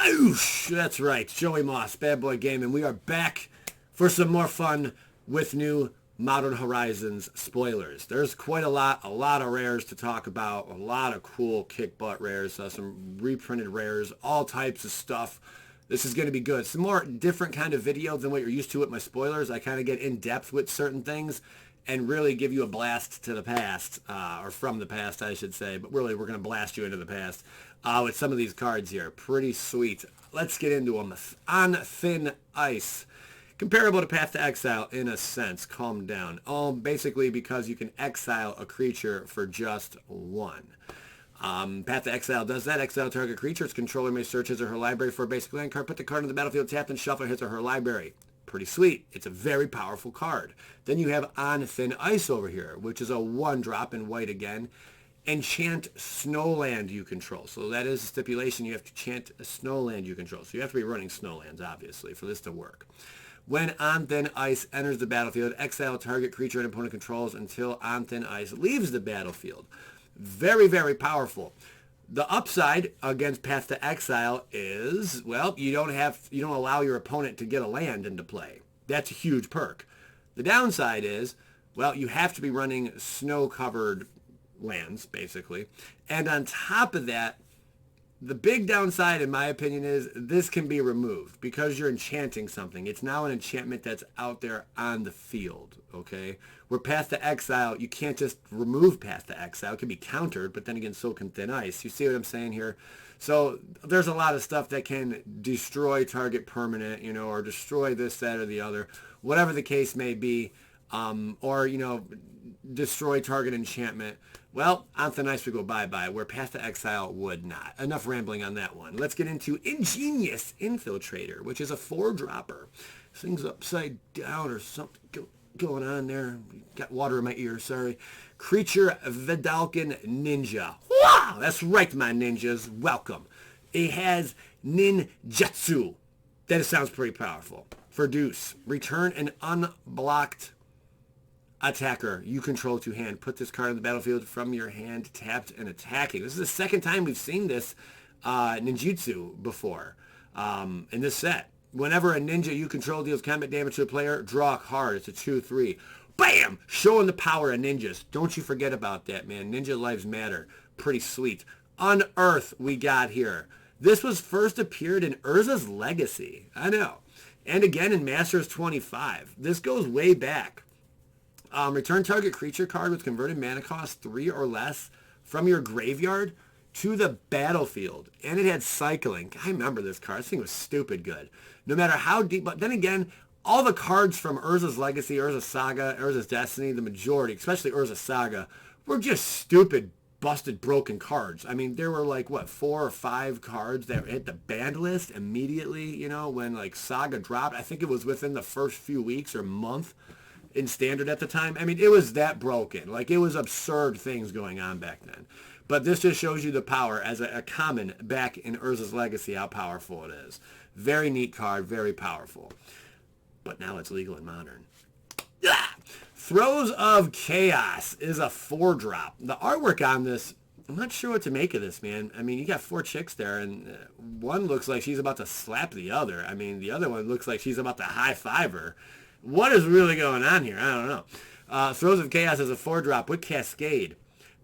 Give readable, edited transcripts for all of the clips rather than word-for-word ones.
Kaboosh! That's right, Joey Moss, Bad Boy Gaming. We are back for some more fun with new Modern Horizons spoilers. There's quite a lot of rares to talk about, a lot of cool kick butt rares, some reprinted rares, all types of stuff. This is going to be good. It's a more different kind of video than what you're used to with my spoilers. I kind of get in depth with certain things and really give you a blast to the past, or from the past, I should say. But really, we're going to blast you into the past with some of these cards here. Pretty sweet. Let's get into them. On Thin Ice. Comparable to Path to Exile in a sense. Calm down. Basically because you can exile a creature for just one. Path to Exile does that. Exile target creature. Its controller may search his or her library for a basic land card. Put the card on the battlefield tapped and shuffle his or her library. Pretty sweet. It's a very powerful card. Then you have On Thin Ice over here, which is a 1-drop in white again. Enchant Snowland you control. So that is a stipulation. You have to chant a Snowland you control. So you have to be running Snowlands, obviously, for this to work. When On Thin Ice enters the battlefield, exile target creature an opponent controls until On Thin Ice leaves the battlefield. Very, very powerful. The upside against Path to Exile is, well, you don't allow your opponent to get a land into play. That's a huge perk. The downside is, well, you have to be running snow-covered lands, basically. And on top of that, the big downside, in my opinion, is this can be removed because you're enchanting something. It's now an enchantment that's out there on the field, okay? Where Path to Exile, you can't just remove Path to Exile. It can be countered, but then again, so can Thin Ice. You see what I'm saying here? So there's a lot of stuff that can destroy target permanent, or destroy this, that, or the other, whatever the case may be, or, destroy target enchantment. Well, On Thin Ice would go bye-bye, where Path to Exile would not. Enough rambling on that one. Let's get into Ingenious Infiltrator, which is a 4-dropper. This thing's upside down or something going on there. Got water in my ear, sorry. Creature Vidalcan Ninja. Wow! That's right, my ninjas. Welcome. It has ninjutsu. That sounds pretty powerful. For Deuce, return an unblocked attacker you control to hand. Put this card on the battlefield from your hand, tapped and attacking. This is the second time we've seen this ninjutsu before in this set. Whenever a ninja you control deals combat damage to a player, draw a card. It's a 2/3. Bam! Showing the power of ninjas. Don't you forget about that, man. Ninja lives matter. Pretty sweet. Unearth we got here. This was first appeared in Urza's Legacy. I know. And again in Masters 25. This goes way back. Return target creature card with converted mana cost 3 or less from your graveyard to the battlefield. And it had cycling. I remember this card. This thing was stupid good. No matter how deep. But then again, all the cards from Urza's Legacy, Urza's Saga, Urza's Destiny, the majority, especially Urza's Saga, were just stupid, busted, broken cards. I mean, there were like, 4 or 5 cards that hit the banned list immediately, when like Saga dropped. I think it was within the first few weeks or month in Standard at the time. I mean, it was that broken. Like, it was absurd things going on back then. But this just shows you the power as a common back in Urza's Legacy, how powerful it is. Very neat card, very powerful. But now it's legal in Modern. Ah! Throes of Chaos is a 4-drop. The artwork on this, I'm not sure what to make of this, man. I mean, you got 4 chicks there, and one looks like she's about to slap the other. I mean, the other one looks like she's about to high-five her. What is really going on here? I don't know. Throes of Chaos is a 4-drop with Cascade.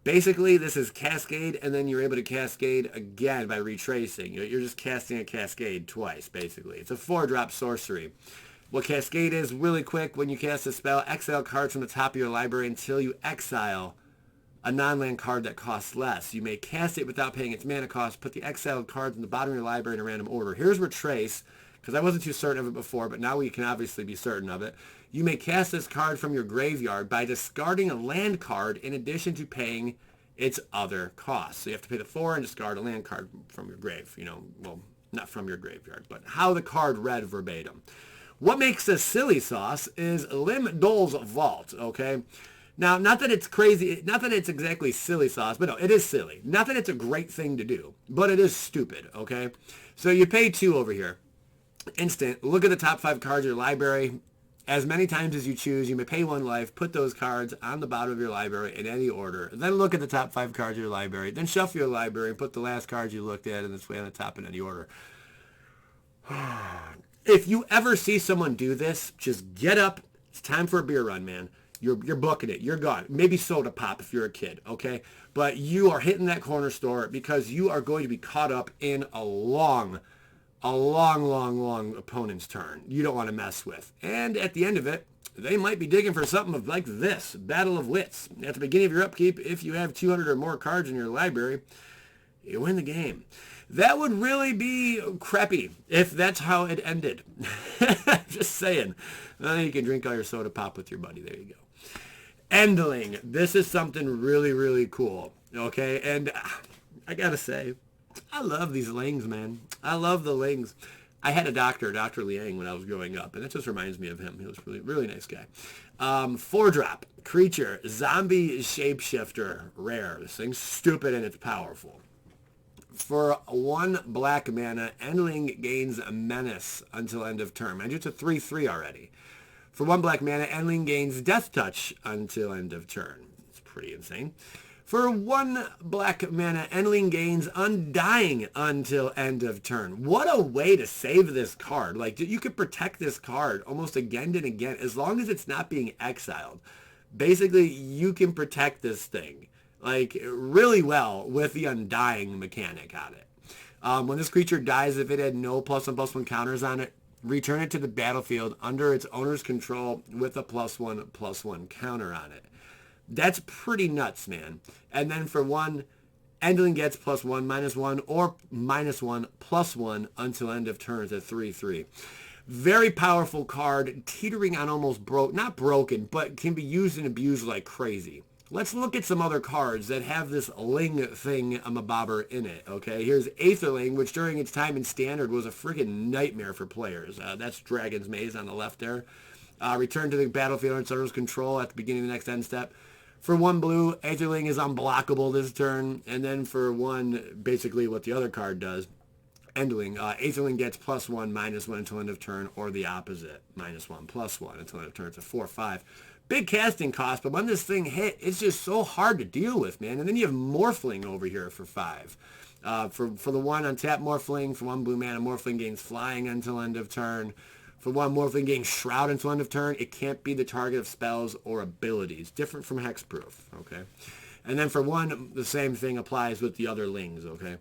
Basically, this is Cascade, and then you're able to Cascade again by retracing. You're just casting a Cascade twice, basically. It's a 4-drop sorcery. What Cascade is, really quick, when you cast a spell, exile cards from the top of your library until you exile a non-land card that costs less. You may cast it without paying its mana cost. Put the exiled cards in the bottom of your library in a random order. Here's Retrace, because I wasn't too certain of it before, but now we can obviously be certain of it. You may cast this card from your graveyard by discarding a land card in addition to paying its other costs. So you have to pay the 4 and discard a land card from your grave. Well, not from your graveyard, but how the card read verbatim. What makes this silly sauce is Lim Dole's Vault, okay? Now, not that it's crazy, not that it's exactly silly sauce, but no, it is silly. Not that it's a great thing to do, but it is stupid, okay? So you pay 2 over here. Instant, look at the top 5 cards of your library. As many times as you choose, you may pay 1 life, put those cards on the bottom of your library in any order. Then look at the top 5 cards of your library. Then shuffle your library and put the last cards you looked at in this way on the top in any order. If you ever see someone do this, just get up. It's time for a beer run, man. You're booking it. You're gone. Maybe soda pop if you're a kid, okay? But you are hitting that corner store because you are going to be caught up in a long opponent's turn you don't want to mess with. And at the end of it, they might be digging for something like this, Battle of Wits. At the beginning of your upkeep, if you have 200 or more cards in your library, you win the game. That would really be crappy if that's how it ended. Just saying. You can drink all your soda pop with your buddy. There you go. Endling. This is something really, really cool. Okay? And I got to say, I love these Lings, man. I love the Lings. I had a doctor, Dr. Liang, when I was growing up, and that just reminds me of him. He was really, really nice guy. 4-drop, creature, zombie shapeshifter, rare. This thing's stupid and it's powerful. For 1 black mana, Endling gains a menace until end of turn. Mind you, it's a 3/3 already. For 1 black mana, Endling gains Death Touch until end of turn. It's pretty insane. For 1 black mana, Endling gains Undying until end of turn. What a way to save this card. Like, you could protect this card almost again and again, as long as it's not being exiled. Basically, you can protect this thing, like, really well with the Undying mechanic on it. When this creature dies, if it had no +1/+1 counters on it, return it to the battlefield under its owner's control with a +1/+1 counter on it. That's pretty nuts, man. And then for 1, Endling gets +1/-1 or -1/+1 until end of turn. It's a 3/3. Very powerful card, teetering on almost not broken, but can be used and abused like crazy. Let's look at some other cards that have this Ling thing, bobber in it, okay? Here's Aetherling, which during its time in Standard was a freaking nightmare for players. That's Dragon's Maze on the left there. Return to the battlefield under its owner's control at the beginning of the next end step. For 1 blue, Aetherling is unblockable this turn. And then for 1, basically what the other card does, Endling, Aetherling gets +1/-1 until end of turn, or the opposite, -1/+1 until end of turn. It's a 4/5. Big casting cost, but when this thing hit, it's just so hard to deal with, man. And then you have Morphling over here for 5. For the 1 untap Morphling, for 1 blue mana, Morphling gains Flying until end of turn. For 1, Morphling gains Shroud until end of turn. It can't be the target of spells or abilities. Different from Hexproof, okay? And then for 1, the same thing applies with the other Lings, okay?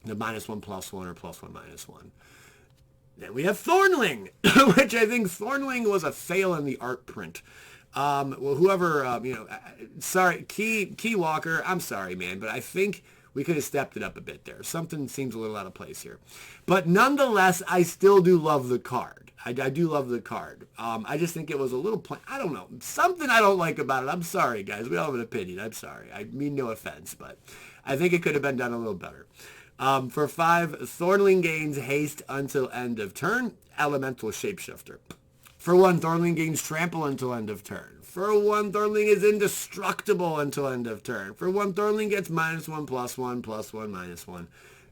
The -1/+1 or +1/-1. Then we have Thornling, which I think Thornling was a fail in the art print. Well, whoever, sorry, Key Walker, I'm sorry, man, but I think we could have stepped it up a bit there. Something seems a little out of place here. But nonetheless, I still do love the card. I do love the card. I just think it was a little I don't know. Something I don't like about it. I'm sorry, guys. We all have an opinion. I'm sorry. I mean no offense, but I think it could have been done a little better. For 5, Thornling gains haste until end of turn. Elemental Shapeshifter. For 1, Thornling gains trample until end of turn. For 1, Thornling is indestructible until end of turn. For 1, Thornling gets -1/+1/+1/-1.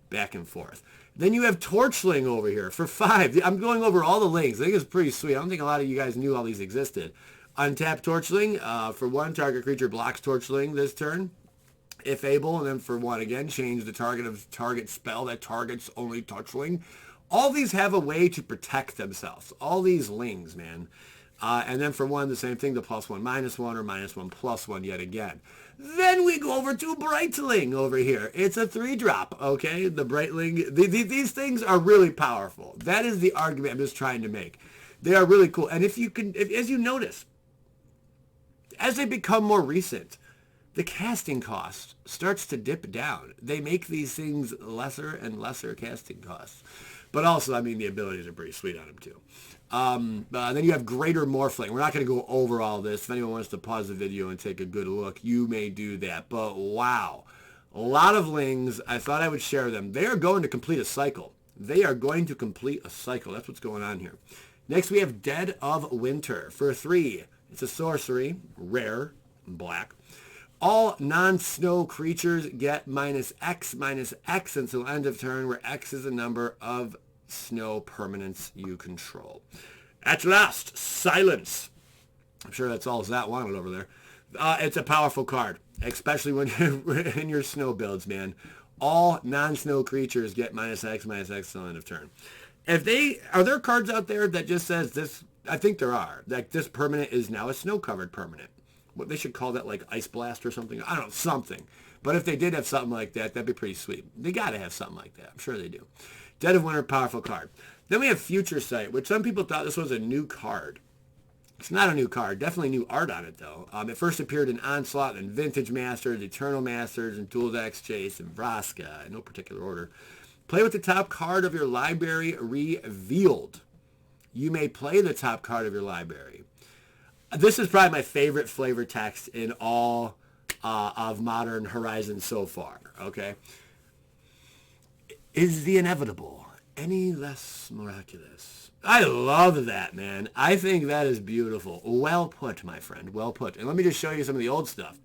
Back and forth. Then you have Torchling over here for 5. I'm going over all the Lings. I think it's pretty sweet. I don't think a lot of you guys knew all these existed. Untap Torchling. For 1, target creature blocks Torchling this turn, if able. And then for 1 again, change the target spell that targets only Torchling. All these have a way to protect themselves. All these Lings, man. And then for 1, the same thing, the +1/-1 or -1/+1 yet again. Then we go over to Breitling over here. It's a 3-drop, okay? The Breitling, these things are really powerful. That is the argument I'm just trying to make. They are really cool. And as you notice, as they become more recent, the casting cost starts to dip down. They make these things lesser and lesser casting costs. But also, I mean, the abilities are pretty sweet on them, too. Then you have Greater Morphling. We're not going to go over all this. If anyone wants to pause the video and take a good look, you may do that. But wow, a lot of Lings. I thought I would share them. They are going to complete a cycle. They are going to complete a cycle. That's what's going on here. Next, we have Dead of Winter. For 3, it's a sorcery, rare, black. All non-snow creatures get -X until end of turn, where X is the number of snow permanents you control. At last, Silence. I'm sure that's all Zat wanted over there. It's a powerful card, especially when you're in your snow builds, man. All non-snow creatures get -X until end of turn. Are there cards out there that just says this? I think there are. Like this permanent is now a snow-covered permanent. What they should call that, like Ice Blast or something. I don't know, something. But if they did have something like that, that'd be pretty sweet. They got to have something like that. I'm sure they do. Dead of Winter, powerful card. Then we have Future Sight, which some people thought this was a new card. It's not a new card. Definitely new art on it, though. It first appeared in Onslaught and Vintage Masters, Eternal Masters, and Dual Decks Chase, and Vraska, in no particular order. Play with the top card of your library revealed. You may play the top card of your library. This is probably my favorite flavor text in all of Modern Horizons so far, okay? Is the inevitable any less miraculous? I love that, man. I think that is beautiful. Well put, my friend. Well put. And let me just show you some of the old stuff.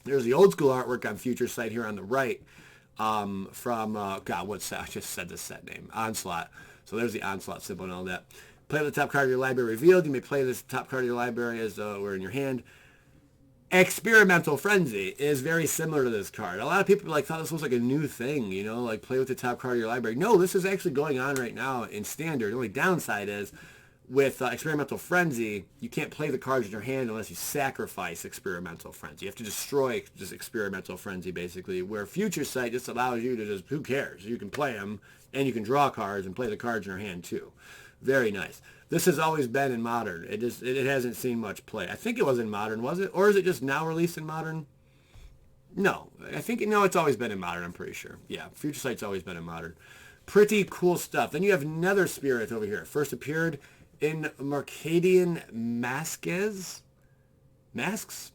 There's the old school artwork on Future Sight here on the right from, God, what's that? I just said the set name. Onslaught. So there's the Onslaught symbol and all that. Play the top card of your library revealed. You may play this top card of your library as though it were in your hand. Experimental Frenzy is very similar to this card. A lot of people thought this was like a new thing, you know, like play with the top card of your library. No, this is actually going on right now in Standard. The only downside is with Experimental Frenzy, you can't play the cards in your hand unless you sacrifice Experimental Frenzy. You have to destroy this Experimental Frenzy, basically, where Future Sight just allows you to just, who cares? You can play them, and you can draw cards and play the cards in your hand, too. Very nice. This has always been in Modern. It hasn't seen much play. I think it was in Modern, was it? Or is it just now released in Modern? No. No, it's always been in Modern, I'm pretty sure. Yeah, Future Sight's always been in Modern. Pretty cool stuff. Then you have Nether Spirit over here. First appeared in Mercadian Masks? Mercadian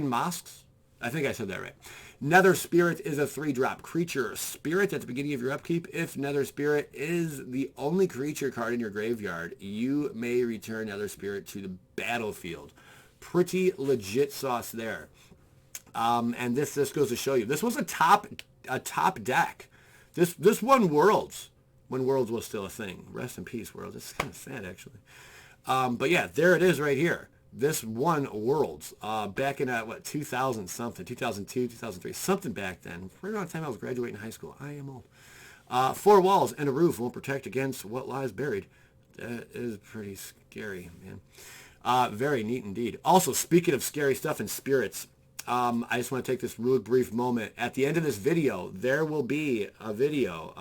Mosques? I think I said that right. Nether Spirit is a 3-drop creature. Spirit at the beginning of your upkeep. If Nether Spirit is the only creature card in your graveyard, you may return Nether Spirit to the battlefield. Pretty legit sauce there. And this goes to show you. This was a top deck. This won Worlds when Worlds was still a thing. Rest in peace, Worlds. It's kind of sad, actually. But yeah, there it is right here. This won Worlds back in, 2000-something, 2002, 2003, something back then. Right around the time I was graduating high school. I am old. 4 walls and a roof won't protect against what lies buried. That is pretty scary, man. Very neat indeed. Also, speaking of scary stuff and spirits, I just want to take this real brief moment. At the end of this video, there will be a video.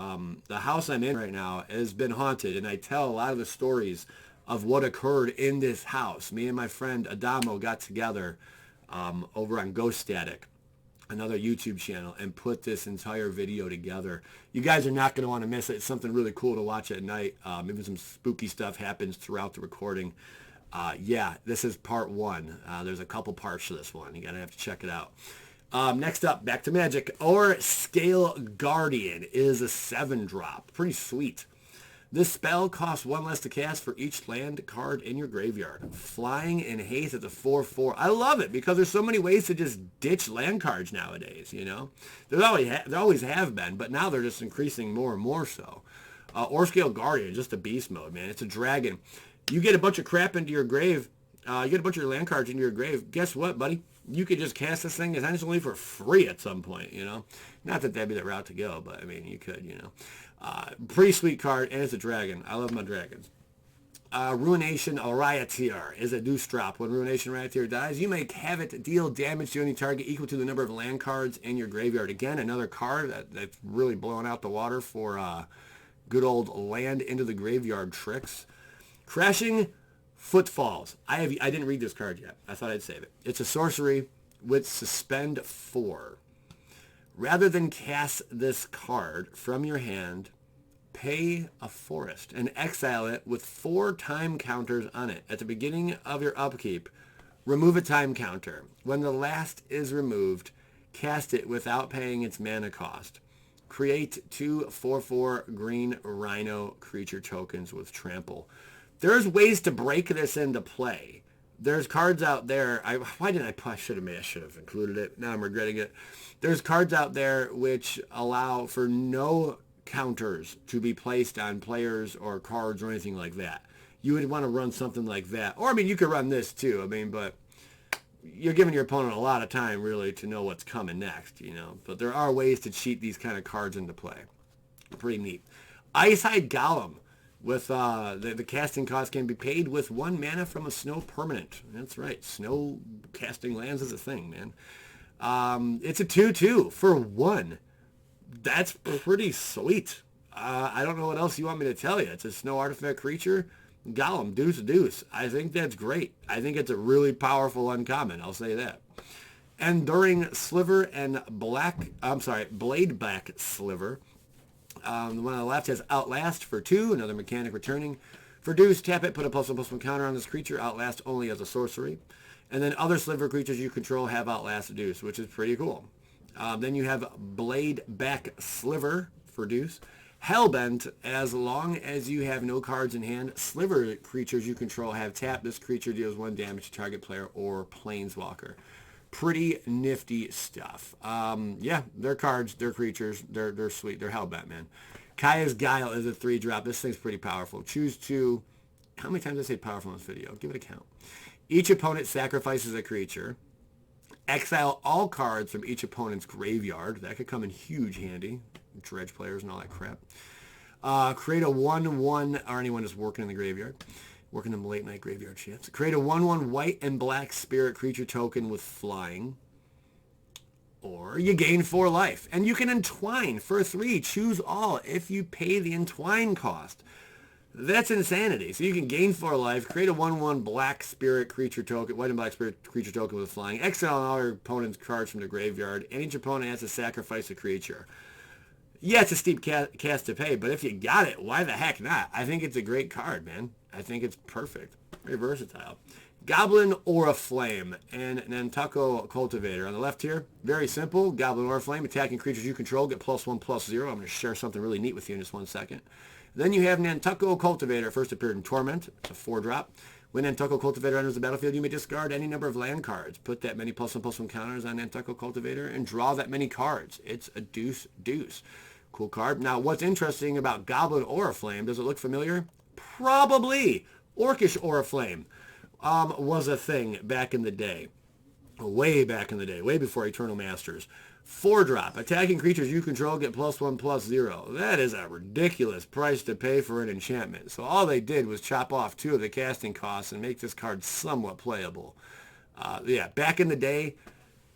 The house I'm in right now has been haunted, and I tell a lot of the stories of what occurred in this house. Me and my friend Adamo got together over on Ghost Static, another YouTube channel, and put this entire video together. You guys are not going to want to miss it. It's something really cool to watch at night. Maybe some spooky stuff happens throughout the recording. Yeah, this is part 1. There's a couple parts to this one. You're going to have to check it out. Next up, back to Magic. Orscale Guardian is a 7-drop. Pretty sweet. This spell costs 1 less to cast for each land card in your graveyard. Flying in haste at the 4/4. I love it because there's so many ways to just ditch land cards nowadays, you know. There always have been, but now they're just increasing more and more so. Orscale Guardian, just a beast mode, man. It's a dragon. You get a bunch of crap into your grave. You get a bunch of your land cards into your grave. Guess what, buddy? You could just cast this thing essentially for free at some point, you know. Not that that'd be the route to go, but I mean, you could, you know. Pretty sweet card, and it's a dragon. I love my dragons. Ruination Rioteer is a deuce drop. When Ruination Rioteer dies, you may have it deal damage to any target equal to the number of land cards in your graveyard. Again, another card that's really blowing out the water for good old land into the graveyard tricks. Crashing Footfalls. I didn't read this card yet. I thought I'd save it. It's a sorcery with Suspend 4. Rather than cast this card from your hand, pay a forest and exile it with 4 time counters on it. At the beginning of your upkeep, remove a time counter. When the last is removed, cast it without paying its mana cost. Create 2 4/4 green rhino creature tokens with trample. There's ways to break this into play. There's cards out there. I should have included it. Now I'm regretting it. There's cards out there which allow for no counters to be placed on players or cards or anything like that. You would want to run something like that. Or, I mean, you could run this too. I mean, but you're giving your opponent a lot of time, really, to know what's coming next, you know. But there are ways to cheat these kind of cards into play. Pretty neat. Icehide Golem. With the casting cost can be paid with 1 mana from a snow permanent. That's right. Snow casting lands is a thing, man. It's a 2/2 for 1. That's pretty sweet. I don't know what else you want me to tell you. It's a snow artifact creature. Golem, deuce. I think that's great. I think it's a really powerful uncommon. I'll say that. Enduring Sliver and Blade Black Sliver. The one on the left has Outlast for 2, another mechanic returning. For deuce, tap it, put a +1/+1 counter on this creature. Outlast only as a sorcery. And then other Sliver creatures you control have Outlast deuce, which is pretty cool. Then you have Blade Back Sliver for deuce. Hellbent, as long as you have no cards in hand, Sliver creatures you control have tap. This creature deals 1 damage to target player or planeswalker. Pretty nifty stuff. Yeah, they're cards, they're creatures, they're sweet. They're hellbent, man. Kaya's Guile is a 3-drop. This thing's pretty powerful. Choose to... How many times did I say powerful in this video? Give it a count. Each opponent sacrifices a creature. Exile all cards from each opponent's graveyard. That could come in huge handy. Dredge players and all that crap. Create a 1/1, or anyone who's working in the graveyard. Working them late night graveyard shifts. Create a 1/1 white and black spirit creature token with flying. Or you gain 4 life. And you can entwine for 3. Choose all if you pay the entwine cost. That's insanity. So you can gain 4 life, create a 1/1 black spirit creature token, white and black spirit creature token with flying, exile all your opponent's cards from the graveyard, and each opponent has to sacrifice a creature. Yeah, it's a steep cast to pay, but if you got it, why the heck not? I think it's a great card, man. I think it's perfect. Very versatile. Goblin Aura Flame and Nantucko Cultivator. On the left here, very simple. Goblin Aura Flame, attacking creatures you control, get +1/+0. I'm going to share something really neat with you in just 1 second. Then you have Nantucko Cultivator. First appeared in Torment. It's a 4-drop. When Nantucko Cultivator enters the battlefield, you may discard any number of land cards. Put that many +1/+1 counters on Nantucko Cultivator and draw that many cards. It's a deuce. Cool card. Now, what's interesting about Goblin Aura Flame, does it look familiar? Probably. Orcish Aura Flame was a thing back in the day. Way back in the day. Way before Eternal Masters. 4-drop. Attacking creatures you control get +1/+0. That is a ridiculous price to pay for an enchantment. So all they did was chop off 2 of the casting costs and make this card somewhat playable. Yeah, back in the day,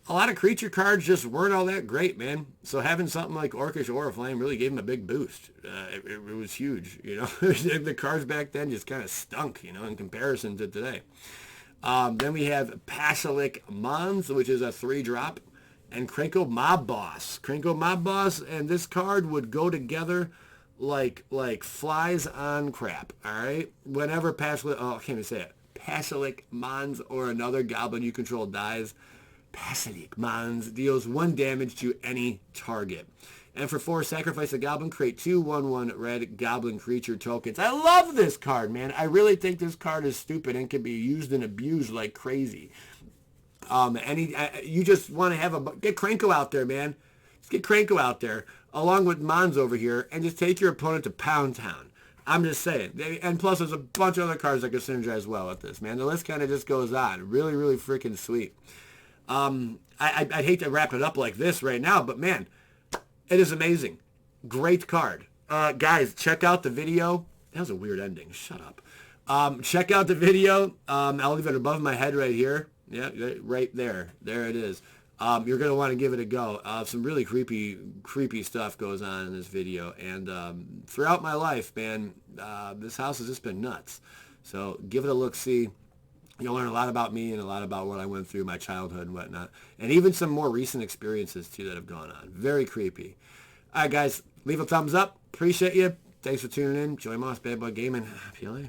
a lot of creature cards just weren't all that great, man. So having something like Orcish Aura Flame really gave them a big boost. It was huge, you know. The cards back then just kind of stunk, you know, in comparison to today. Then we have Pasalic Mons, which is a 3-drop. And Krenko Mob Boss. Krenko Mob Boss and this card would go together like flies on crap, all right? Whenever Pasalic, I can't even say it. Pasalic Mons or another goblin you control dies, Pasalic Mons deals 1 damage to any target. And for 4, sacrifice a goblin, create 2 1/1 red goblin creature tokens. I love this card, man. I really think this card is stupid and can be used and abused like crazy. You just want to get Krenko out there, man. Just get Krenko out there, along with Mons over here, and just take your opponent to Pound Town. I'm just saying. And plus, there's a bunch of other cards that can synergize well with this, man. The list kind of just goes on. Really, really freaking sweet. I'd hate to wrap it up like this right now, but man, it is amazing. Great card. Guys, check out the video. That was a weird ending. Shut up. Check out the video. I'll leave it above my head right here. Yeah, right there. There it is. You're going to want to give it a go. Some really creepy stuff goes on in this video. And throughout my life, man, this house has just been nuts. So give it a look-see. You'll learn a lot about me and a lot about what I went through, my childhood and whatnot. And even some more recent experiences, too, that have gone on. Very creepy. All right, guys, leave a thumbs up. Appreciate you. Thanks for tuning in. Joey Moss, Bad Boy Gaming. Happy LA.